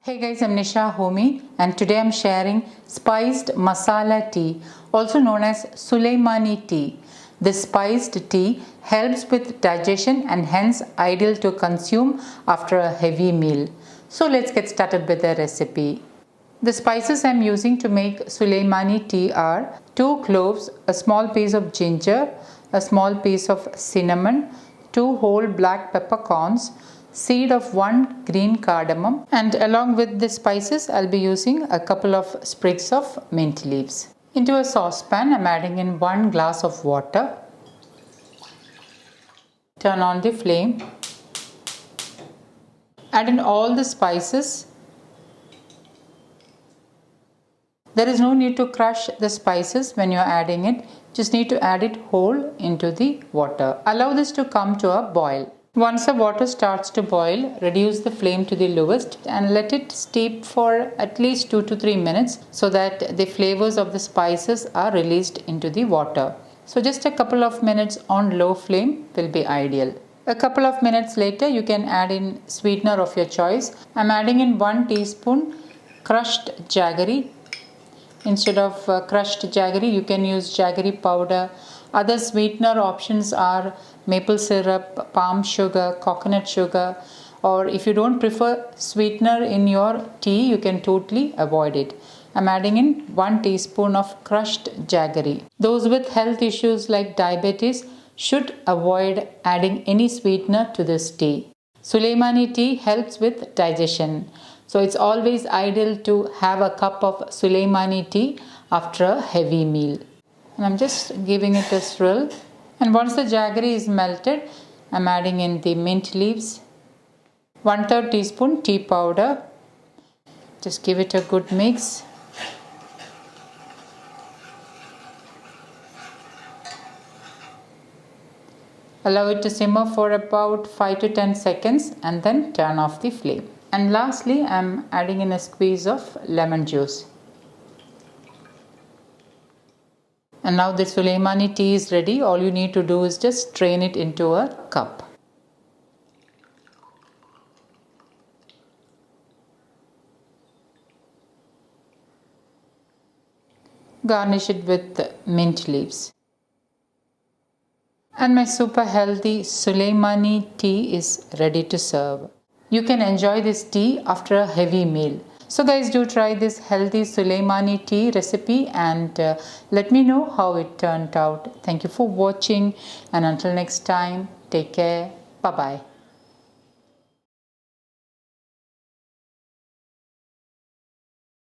Hey guys, I'm Nisa Homey and today I'm sharing spiced masala tea, also known as Sulaimani tea. This spiced tea helps with digestion and hence ideal to consume after a heavy meal. So let's get started with the recipe. The spices I'm using to make Sulaimani tea are 2 cloves, a small piece of ginger, a small piece of cinnamon, 2 whole black peppercorns, seed of 1 green cardamom, and along with the spices I'll be using a couple of sprigs of mint leaves. Into a saucepan I'm adding in 1 glass of water. Turn on the flame. Add in all the spices. There is no need to crush the spices when you are adding it. Just need to add it whole into the water. Allow this to come to a boil. Once the water starts to boil, reduce the flame to the lowest and let it steep for at least 2 to 3 minutes so that the flavors of the spices are released into the water. So just a couple of minutes on low flame will be ideal. A couple of minutes later, you can add in sweetener of your choice. I'm adding in 1 teaspoon crushed jaggery. Instead of crushed jaggery, you can use jaggery powder. Other sweetener options are maple syrup, palm sugar, coconut sugar, or if you don't prefer sweetener in your tea, you can totally avoid it. I'm adding in 1 teaspoon of crushed jaggery. Those with health issues like diabetes should avoid adding any sweetener to this tea. Sulaimani tea helps with digestion. So it's always ideal to have a cup of Sulaimani tea after a heavy meal. And I'm just giving it a swirl. And once the jaggery is melted, I'm adding in the mint leaves, 1/3 teaspoon tea powder. Just give it a good mix. Allow it to simmer for about 5 to 10 seconds and then turn off the flame. And lastly, I'm adding in a squeeze of lemon juice. And now the Sulaimani tea is ready. All you need to do is just strain it into a cup. Garnish it with mint leaves. And my super healthy Sulaimani tea is ready to serve. You can enjoy this tea after a heavy meal. So guys, do try this healthy Sulaimani tea recipe and let me know how it turned out. Thank you for watching and until next time, take care. Bye-bye.